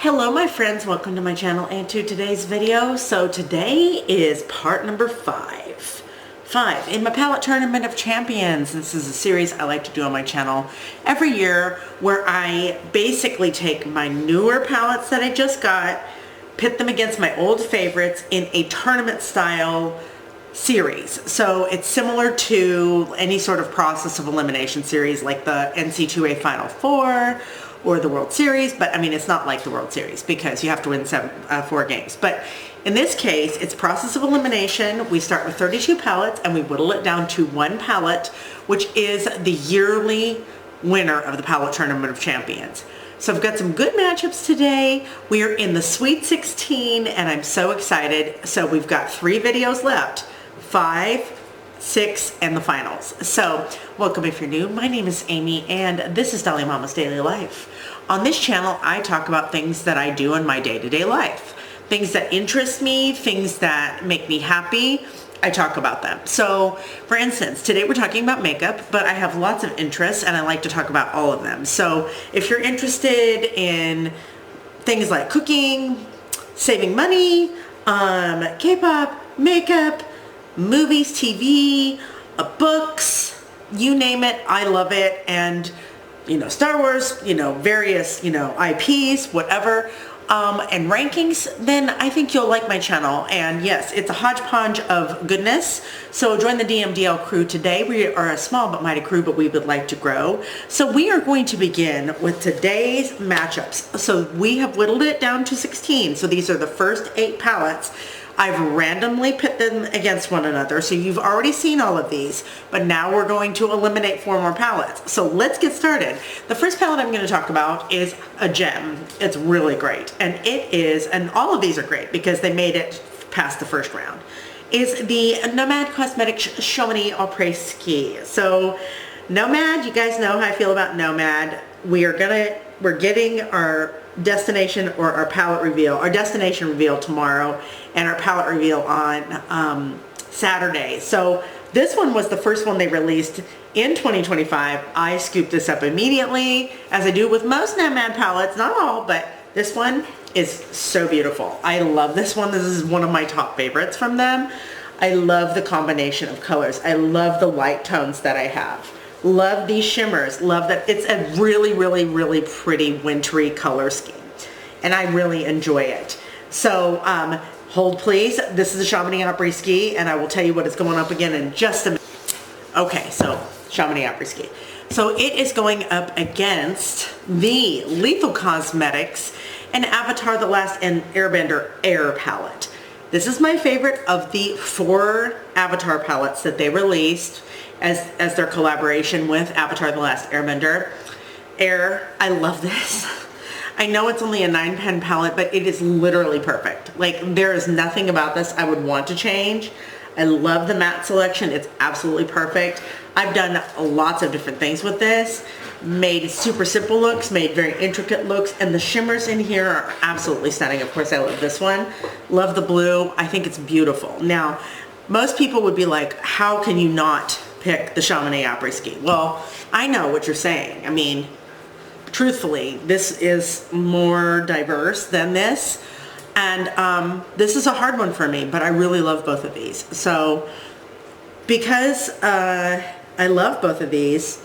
Hello my friends, welcome to my channel and to today's video. So today is part number 5 in my Palette Tournament of Champions. This is a series I like to do on my channel every year where I basically take my newer palettes that I just got, pit them against my old favorites in a tournament style series. So it's similar to any sort of process of elimination series like the NCAA Final Four or the World Series, but I mean it's not like the World Series because you have to win 4 games. But in this case, it's process of elimination. We start with 32 palettes and we whittle it down to 1 palette, which is the yearly winner of the Palette Tournament of Champions. So I've got some good matchups today. We are in the Sweet 16 and I'm so excited. So we've got 3 videos left, 5, 6, and the finals. So welcome if you're new. My name is Amy and this is Dolly Mama's Daily Life. On this channel, I talk about things that I do in my day-to-day life. Things that interest me, things that make me happy, I talk about them. So for instance, today we're talking about makeup, but I have lots of interests and I like to talk about all of them. So if you're interested in things like cooking, saving money, K-pop, makeup, movies, TV, books, you name it, I love it. And Star Wars, various, IPs, whatever, and rankings, then I think you'll like my channel. And yes, it's a hodgepodge of goodness. So join the DMDL crew today. We are a small but mighty crew, but we would like to grow. So we are going to begin with today's matchups. So we have whittled it down to 16. So these are the first 8 palettes. I've randomly pit them against one another, so you've already seen all of these, but now we're going to eliminate 4 more palettes. So let's get started. The first palette I'm going to talk about is a gem. It's really great, and it is, and all of these are great because they made it past the first round, is the Nomad Cosmetics Chamonix Après Ski. So Nomad, you guys know how I feel about Nomad. We're getting our destination or our palette reveal, our destination reveal tomorrow and our palette reveal on Saturday. So this one was the first one they released in 2025. I scooped this up immediately, as I do with most Nomad palettes, not all, but this one is so beautiful. I love this one. This is one of my top favorites from them. I love the combination of colors. I love the light tones that I have. Love these shimmers. Love that it's a really, really, really pretty wintry color scheme. And I really enjoy it. So hold please. This is a Chamonix Après Ski and I will tell you what it's going up again in just a minute. Okay, so Chamonix Après Ski. So it is going up against the Lethal Cosmetics and Avatar: The Last Airbender Air palette. This is my favorite of the 4 Avatar palettes that they released as their collaboration with Avatar: The Last Airbender Air. I love this. I know it's only a 9-pen palette, but it is literally perfect. Like, there is nothing about this I would want to change. I love the matte selection. It's absolutely perfect. I've done lots of different things with this. Made super simple looks, made very intricate looks, and the shimmers in here are absolutely stunning. Of course, I love this one. Love the blue. I think it's beautiful. Now, most people would be like, how can you not pick the Chamonix Après Ski? Well, I know what you're saying. I mean, truthfully, this is more diverse than this. And this is a hard one for me, but I really love both of these. So because I love both of these,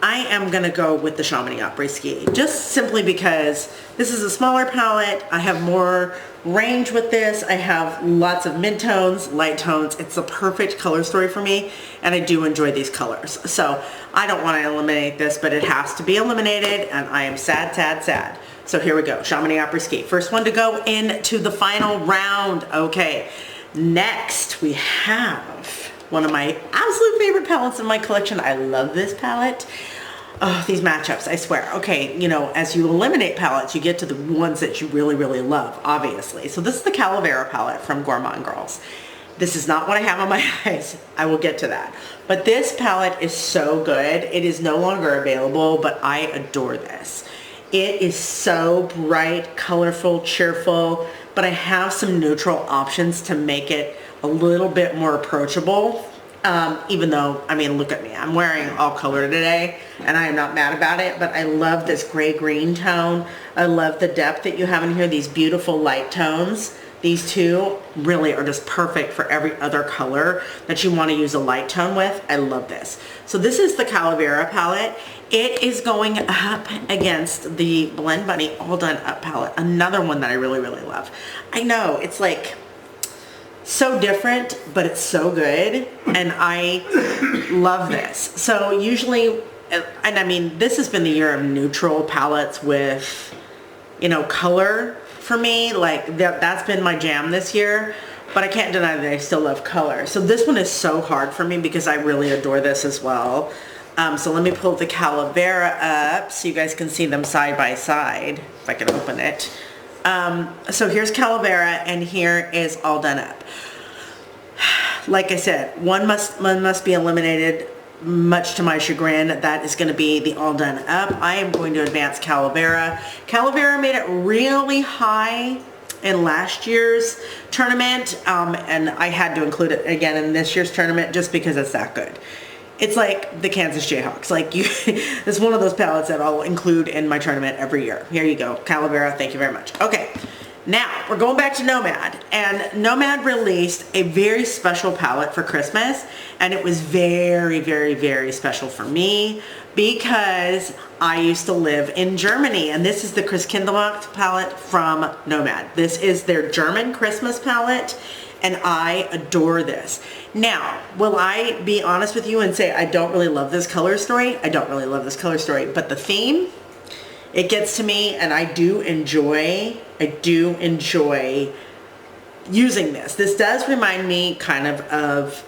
I am going to go with the Chamonix Après Ski. Just simply because this is a smaller palette. I have more range with this. I have lots of mid-tones, light tones. It's a perfect color story for me, and I do enjoy these colors. So I don't want to eliminate this, but it has to be eliminated, and I am sad, sad, sad. So here we go, Chamonix Après Ski. First one to go into the final round. Okay, next we have one of my absolute favorite palettes in my collection. I love this palette. Oh, these matchups, I swear. Okay, as you eliminate palettes, you get to the ones that you really, really love, obviously. So this is the Calavera palette from Gourmand Girls. This is not what I have on my eyes. I will get to that. But this palette is so good. It is no longer available, but I adore this. It is so bright, colorful, cheerful, but I have some neutral options to make it a little bit more approachable Even though, I mean, look at me, I'm wearing all color today and I am not mad about it, but I love this gray green tone. I love the depth that you have in here, these beautiful light tones. These two really are just perfect for every other color that you want to use a light tone with. I love this. So this is the Calavera palette. It is going up against the Blend Bunny All Done Up palette, another one that I really, really love. I know, it's like so different, but it's so good, and I love this. So usually, and I mean, this has been the year of neutral palettes with, you know, color for me. Like that's been my jam this year, but I can't deny that I still love color. So this one is so hard for me because I really adore this as well. So let me pull the Calavera up so you guys can see them side by side, if I can open it. So here's Calavera and here is All Done Up. Like I said, one must be eliminated, much to my chagrin. That is going to be the All Done Up. I am going to advance Calavera. Calavera made it really high in last year's tournament, and I had to include it again in this year's tournament just because it's that good. It's like the Kansas Jayhawks. Like you, it's one of those palettes that I'll include in my tournament every year. Here you go, Calavera. Thank you very much. Okay, now we're going back to Nomad, and Nomad released a very special palette for Christmas, and it was very, very, very special for me because I used to live in Germany, and this is the Christkindlesmarkt palette from Nomad. This is their German Christmas palette, and I adore this. Now, will I be honest with you and say I don't really love this color story? I don't really love this color story, but the theme, it gets to me, and I do enjoy using this. This does remind me kind of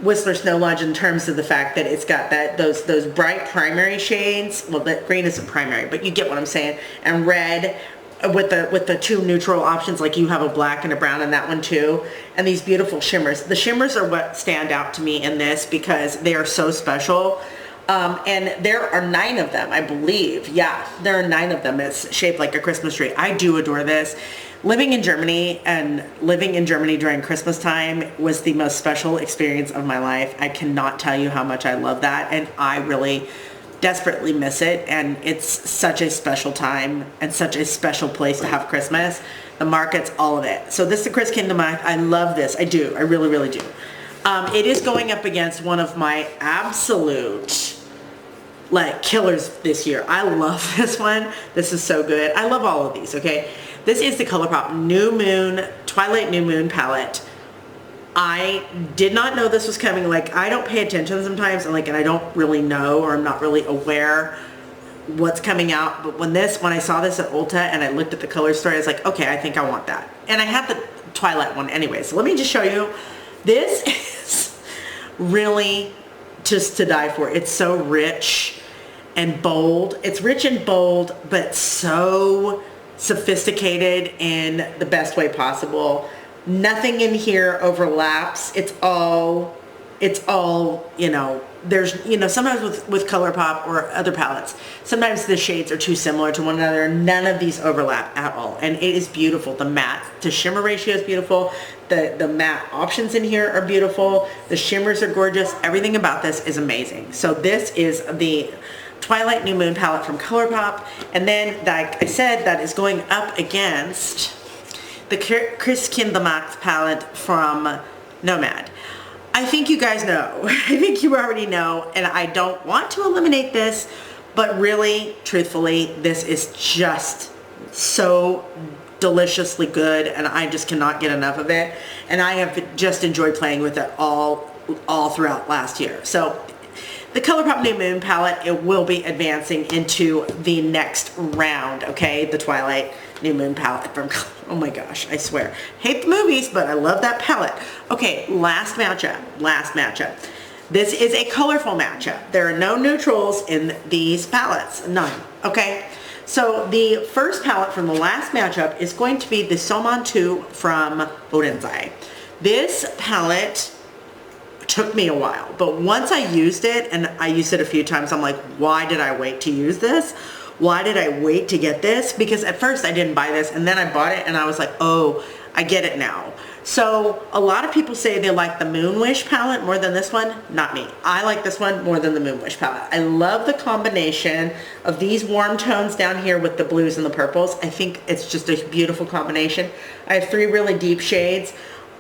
Whistler Snow Lodge in terms of the fact that it's got those bright primary shades. Well, that green isn't primary, but you get what I'm saying. And red with the two neutral options, like you have a black and a brown in that one too. And these beautiful shimmers. The shimmers are what stand out to me in this because they are so special. And there are 9 of them, I believe. Yeah, there are 9 of them. It's shaped like a Christmas tree. I do adore this. Living in Germany during Christmas time was the most special experience of my life. I cannot tell you how much I love that, and I really desperately miss it. And it's such a special time and such a special place to have Christmas. The markets, all of it. So this is the Christkindlesmarkt. I love this. I do. I really, really do. It is going up against one of my absolute killers this year. I love this one. This is so good. I love all of these, okay? This is the ColourPop Twilight New Moon palette. I did not know this was coming. Like, I don't pay attention sometimes, and I don't really know, or I'm not really aware what's coming out. But when I saw this at Ulta and I looked at the color story, I was like, okay, I think I want that. And I have the Twilight one anyway. So let me just show you. This is really just to die for. It's so rich and bold. It's rich and bold, but so sophisticated in the best way possible. Nothing in here overlaps. It's all, you know, there's, you know, sometimes with ColourPop or other palettes, sometimes the shades are too similar to one another. None of these overlap at all. And it is beautiful. The matte to shimmer ratio is beautiful. The matte options in here are beautiful. The shimmers are gorgeous. Everything about this is amazing. So this is the Twilight New Moon palette from ColourPop. And then, like I said, that is going up against the Christkindlesmarkt palette from Nomad. I think you guys know. I think you already know, and I don't want to eliminate this, but really, truthfully, this is just so deliciously good, and I just cannot get enough of it. And I have just enjoyed playing with it all throughout last year. So the ColourPop New Moon palette, it will be advancing into the next round, okay? The Twilight New Moon palette from, oh my gosh, I swear. Hate the movies, but I love that palette. Okay, last matchup. This is a colorful matchup. There are no neutrals in these palettes, none, okay? So the first palette from the last matchup is going to be the Sommon 2 from Odensai. This palette took me a while, but once I used it, and I used it a few times, I'm like, why did I wait to use this? why did I wait to get this? Because at first I didn't buy this, and then I bought it and I was like, oh, I get it now. So a lot of people say they like the Moon Wish palette more than this one. Not me. I like this one more than the Moon Wish palette. I love the combination of these warm tones down here with the blues and the purples. I think it's just a beautiful combination. I have 3 really deep shades.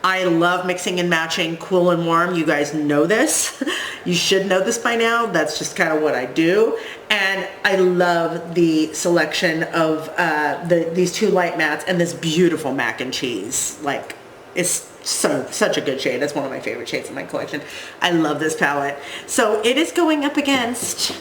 I love mixing and matching cool and warm. You guys know this. You should know this by now. That's just kind of what I do. And I love the selection of these 2 light mattes and this beautiful mac and cheese. Like, it's such a good shade. It's one of my favorite shades in my collection. I love this palette. So it is going up against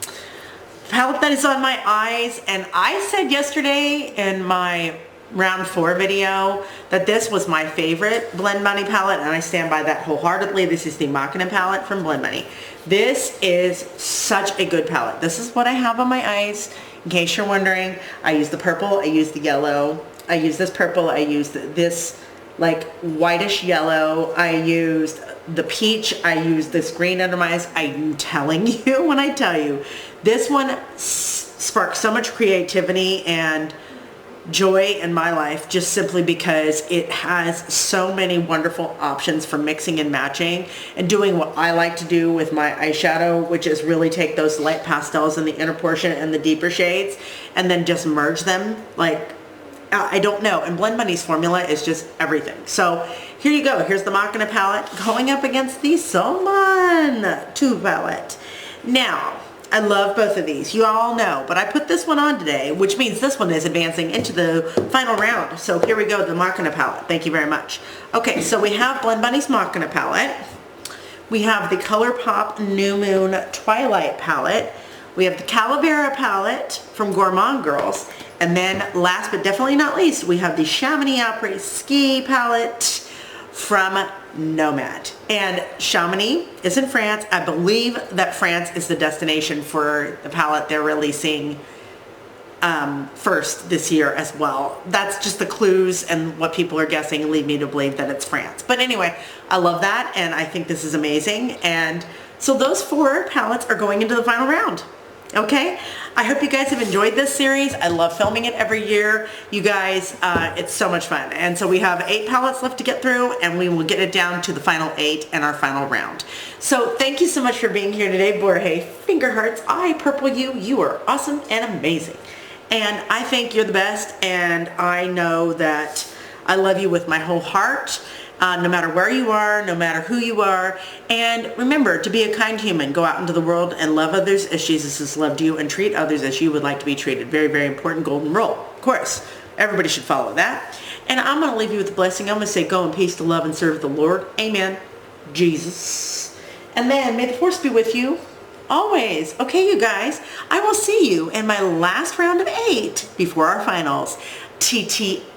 a palette that is on my eyes. And I said yesterday in my round 4 video that this was my favorite Blend Money palette, and I stand by that wholeheartedly. This is the Machina palette from Blend Money. This is such a good palette. This is what I have on my eyes. In case you're wondering, I use the purple, I use the yellow, I use this purple, I use this like whitish yellow, I used the peach, I used this green under my eyes. I'm telling you when I tell you, this one sparked so much creativity and joy in my life, just simply because it has so many wonderful options for mixing and matching and doing what I like to do with my eyeshadow, which is really take those light pastels in the inner portion and the deeper shades and then just merge them. Like, I don't know. And Blend Money's formula is just everything. So here you go. Here's the Machina palette going up against the Solman 2 palette. Now, I love both of these. You all know, but I put this one on today, which means this one is advancing into the final round. So here we go, the Machina palette. Thank you very much. Okay, so we have Blend Money's Machina palette. We have the ColourPop New Moon Twilight palette. We have the Calavera palette from Gourmand Girls. And then last but definitely not least, we have the Chamonix Après Ski palette from Nomad. And Chamonix is in France. I believe that France is the destination for the palette they're releasing first this year as well. That's just the clues, and what people are guessing lead me to believe that it's France. But anyway, I love that, and I think this is amazing. And so those 4 palettes are going into the final round. Okay, I hope you guys have enjoyed this series. I love filming it every year. You guys, it's so much fun. And so we have 8 palettes left to get through, and we will get it down to the final 8 in our final round. So thank you so much for being here today, Borge. Finger hearts, I purple you. You are awesome and amazing. And I think you're the best, and I know that I love you with my whole heart. No matter where you are, no matter who you are. And remember to be a kind human. Go out into the world and love others as Jesus has loved you, and treat others as you would like to be treated. Very, very important golden rule. Of course, everybody should follow that. And I'm going to leave you with a blessing. I'm going to say go in peace to love and serve the Lord. Amen. Jesus. And then may the force be with you always. Okay, you guys, I will see you in my last round of 8 before our finals. TTFN.